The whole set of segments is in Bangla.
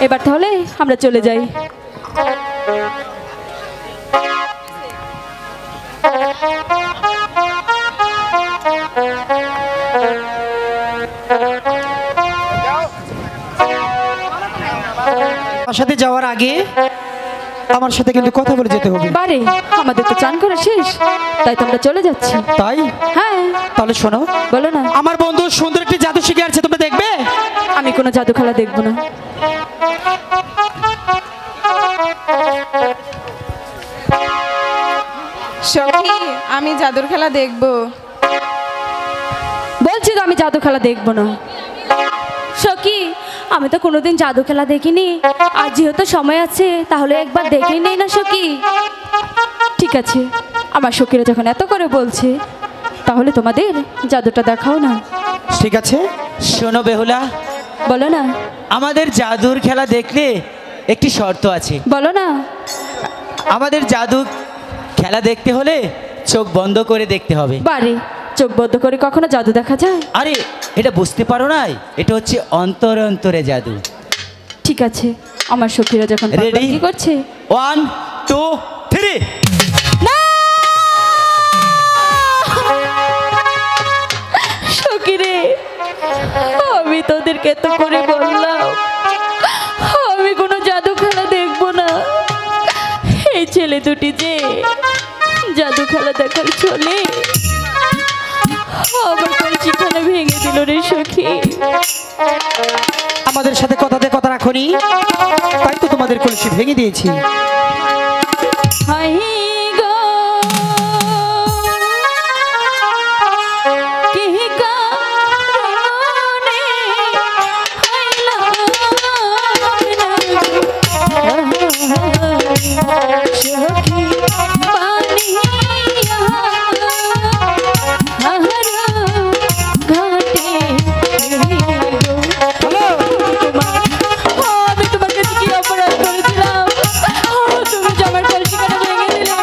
এবার তাহলে আমরা চলে যাই। আমার সাথে যাওয়ার আগে আমার সাথে কিন্তু কথা বলে যেতে হবে। বারে আমাদের তো চান করা শেষ, তাই তো আমরা চলে যাচ্ছি। তাই? হ্যাঁ। তাহলে শোনো, বলো না। আমার বন্ধু সুন্দর একটি জাদু শিখে আসছে, তোমরা দেখবে? আমি কোনো জাদু খেলা দেখবো না। সখী, আমি জাদুর খেলা দেখব। বলছি তো আমি জাদু খেলা দেখবো না। সখী, আমি তো কোনোদিন জাদু খেলা দেখিনি, আর যেহেতু সময় আছে তাহলে একবার দেখে নেই না সখী? ঠিক আছে, আমার সখীরা যখন এত করে বলছে তাহলে তোমাদের জাদুটা দেখাও না। ঠিক আছে, শোনো বেহুলা, বলো না। আমাদের জাদুর খেলা দেখলে একটি শর্ত আছে। বলো না। আমাদের জাদু খেলা দেখতে হলে চোখ বন্ধ করে দেখতে হবে। বারে চোখ বন্ধ করে কখনো জাদু দেখা যায়? আরে এটা বুঝতে পারো নাই, এটা হচ্ছে অন্তরে অন্তরে জাদু। ঠিক আছে, আমার সখীরা যখন রেডি কি করছে, 1 2 3। সখী রে, আমি তোদেরকে এত করে বললাম আমি কোনো জাদু খেলা দেখবো না। এই ছেলে দুটি যে জাদু খেলা দেখার চলে আমার কলসিখানা ভেঙে দিল রে সখী। আমাদের সাথে কথাতে কথা রাখোনি, তাই তো তোমাদের কলসি ভেঙে দিয়েছি। হাই গো, কি কারণে সখী বানিয়া আমি তোমার কাছে কি অপরাধ করেছিলাম? তুমি যে আমার কলসিখানা ভেঙে দিলে।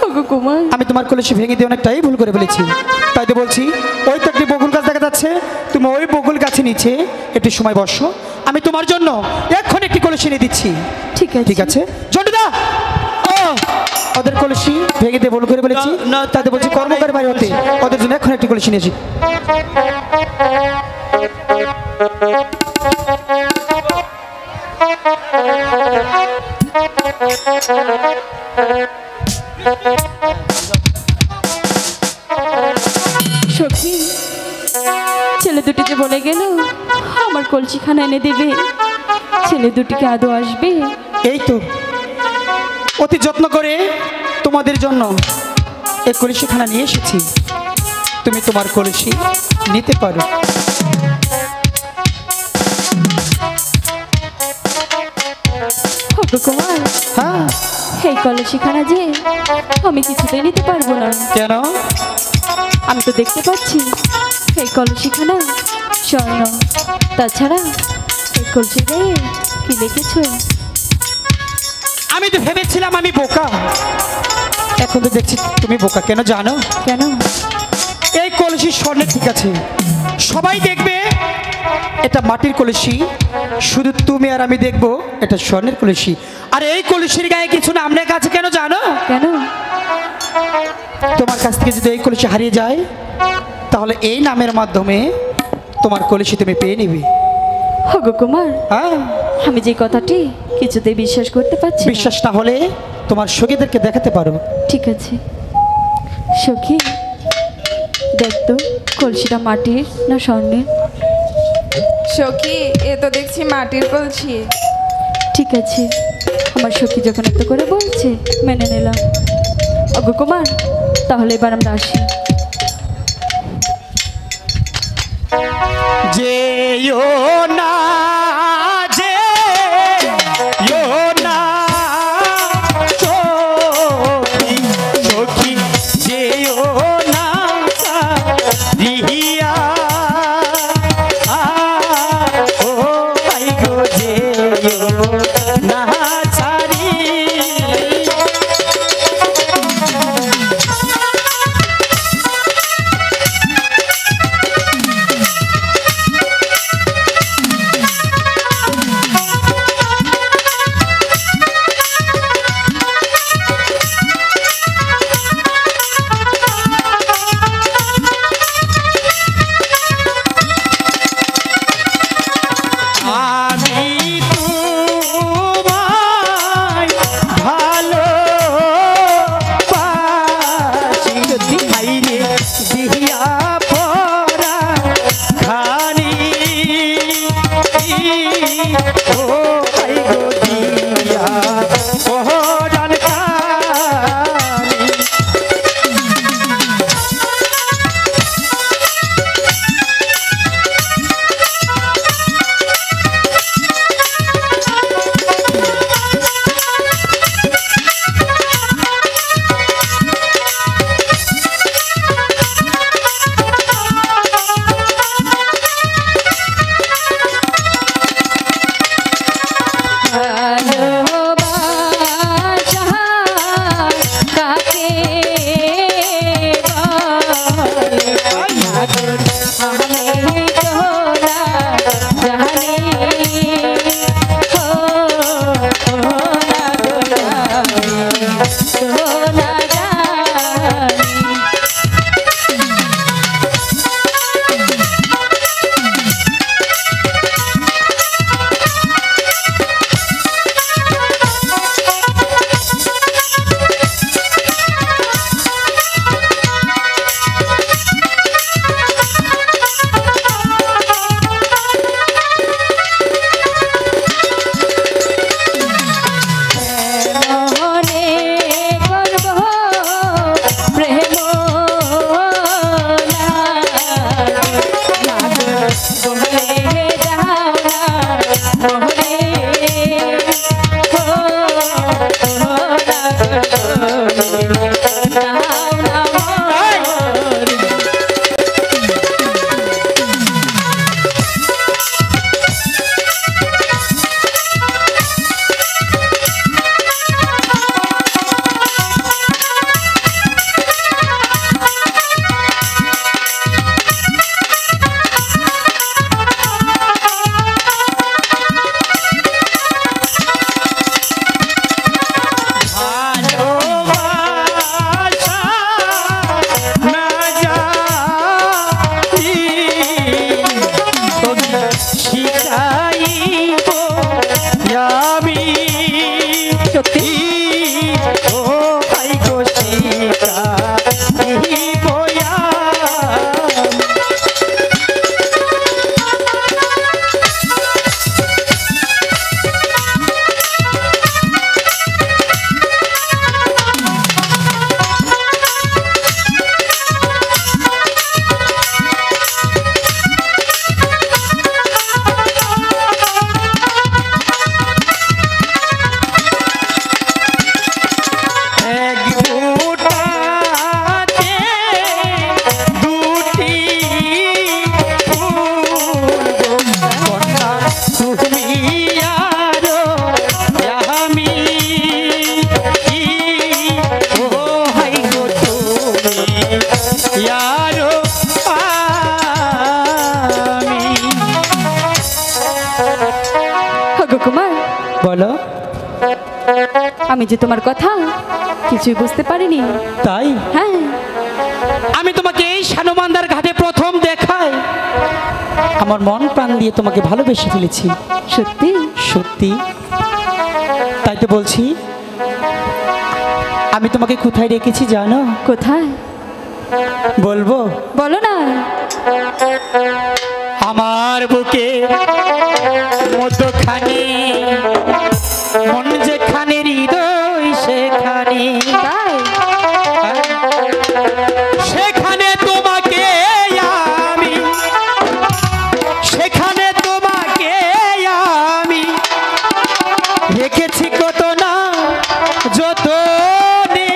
ওগো কুমার, আমি তোমার কলসি ভেঙে দিয়ে অনেকটাই ভুল করে ফেলেছি। তাই তো বলছি, ওই তো একটি বকুল গাছ দেখা যাচ্ছে, তুমি ওই বকুল গাছের নিচে একটু সময় বসো, আমি তোমার জন্য এক্ষণ একটি কলসি এনে দিচ্ছি। ঠিক আছে। ঠিক আছে জন্টুদা, ও ওদের কলসি ভেঙে দিয়ে ভুল করে ফেলেছি, না, তাতে বলছি কর্মকার বাড়ি হতে ওদের জন্য এখন একটি কলসি নিয়েছি। সখী, ছেলে দুটি যে বলে গেল আমার কলসিখানা এনে দেবে, ছেলে দুটিকে আদৌ আসবে? এই তো অতি যত্ন করে তোমাদের জন্য এই কলসিখানা নিয়ে এসেছি, তুমি তোমার কলসি নিতে পারো। ওগো কুমার, হ্যাঁ, এই কলসিখানা যে আমি কিছুতেই নিতে পারবো না। কেন? আমি তো দেখতে পাচ্ছি এই কলসিখানা স্বর্ণ, তাছাড়া এই কলসি গায়ে কি লিখেছো? আমি তো ভেবেছিলাম আমি বোকা, এখন তো দেখছি তুমি বোকা। কেন জানো? কেন? এই কলসি স্বর্ণের, ঠিক আছে, সবাই দেখবে এটা মাটির কলসি, শুধু তুমি আর আমি দেখবো এটা স্বর্ণের কলসি। আর এই কলসির গায়ে কিছু নাম লেখা আছে, কেন জানো? কেন? তোমার কাছ থেকে যদি এই কলসি হারিয়ে যায়, তাহলে এই নামের মাধ্যমে তোমার কলসি তুমি পেয়ে নিবে। ওগো কুমার, হ্যাঁ, আমি যে কথাটি কিছুতেই বিশ্বাস করতে পারছি না। বিশ্বাস না হলে তোমার সখীদেরকে দেখাতে পারো। ঠিক আছে সখী, দেখ তো কলসিটা মাটির না স্বর্ণের? সখী, এ তো দেখছি মাটির কলসি। ঠিক আছে, আমার সখী যখন এত করে বলছে মেনে নিলাম। ওগো কুমার, তাহলে এবার আমরা আসি। যেও না, যেও না সখী, সখী যেও না রিহিয়া, ও ভাই গো যেও না ছাড়ি। আমি যে তোমার কথা কিছুই বুঝতে পারিনি। তাই হ্যাঁ, আমি তোমাকে এই শানুমান্দার ঘাটে প্রথম দেখায় আমার মন প্রাণ দিয়ে তোমাকে ভালোবেসে ফেলেছি। সত্যি? সত্যি। তাই তো বলছি, আমি তোমাকে কোথায় রেখেছি জানো? কোথায়? বলবো? বলো না। আমার বুকে মধ্যখানে, মন যেখানে হৃদয় সেখানে, তাই? সেখানে তোমাকে আমি, সেখানে তোমাকে আমি রেখেছি কত না যতনে।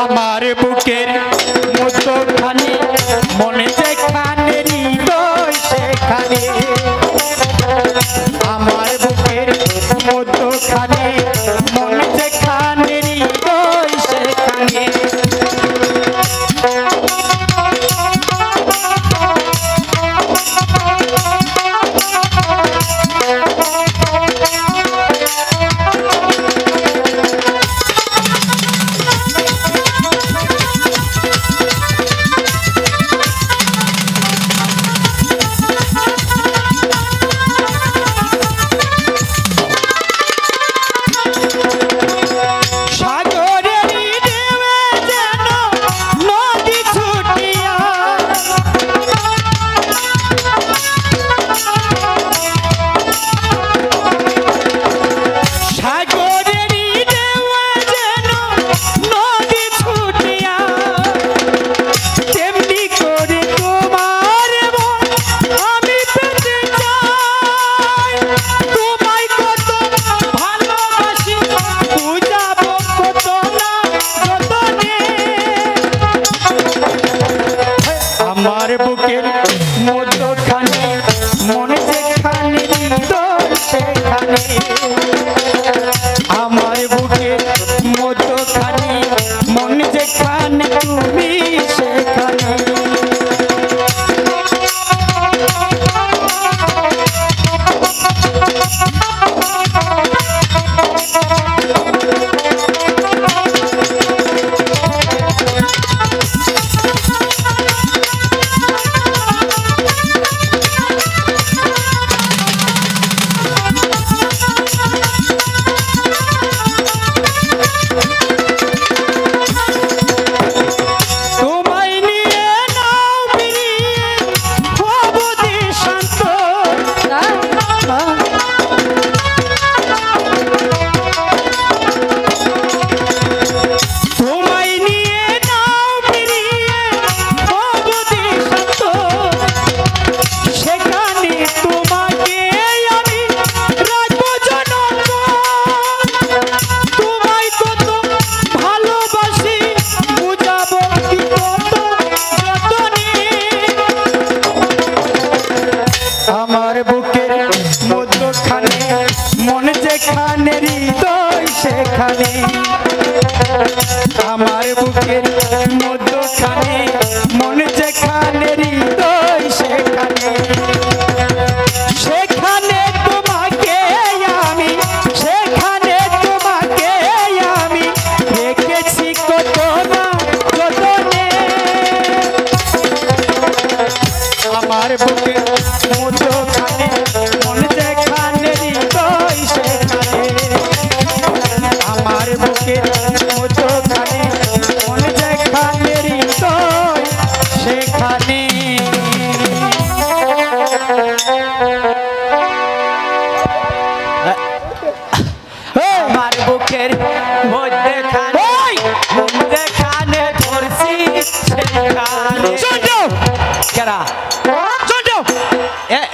আমার বুকের মধ্যখানে, মনে যেখানে হৃদয় সেখানে, আমার বুকের মধ্যখানে, মনে যেখানে হৃদয় সেখানে। আমার বুকের মধ্যখানে, মনে যেখানে হৃদয় সেখানে, আমার বুকের মধ্যখানে, মনে যেখানে তুমি সেখানে। আমার বুকের মধ্যখানে, মনে যেখানে হৃদয় সেখানে, আমার বুকের মধ্যখানে, মনে যেখানে হৃদয় সেখানে, সেখানে তোমাকে আমি, সেখানে তোমাকে আমি রেখেছি কত না যতনে। আমার বুকের মধ্যখানে, মনে যেখানে হৃদয় সেখানে, আমার বুকের মধ্যখানে, মনে যেখানে হৃদয় সেখানে। আমার বুকের মধ্যখানে, মধ্যখানে ধরছি সেখানে। কেরা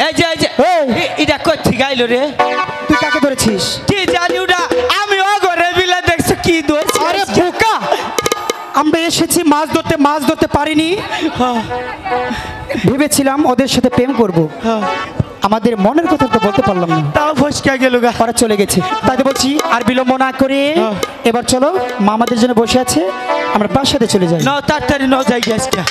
এই যে এটা কোথা গাইলো রে? তুই কাকে ধরেছিস? কি জানি ওটা, আমি অগরে বিলা দেখছো কি ধরছি। আরে বোকা, আমরা এসেছি মাছ ধরতে, মাছ ধরতে পারিনি। ভেবেছিলাম ওদের সাথে প্রেম করব, আমাদের মনের কথা তো বলতে পারলাম না, তাও ফসকা গেল গা। ওরা চলে গেছে। তাই তো বলছি আর বিলম্ব না করে এবার চলো, মা আমাদের জন্য বসে আছে, আমরা প্রাসাদে চলে যাই। ন তাড়াতাড়ি ন যাই গ্যাসটা।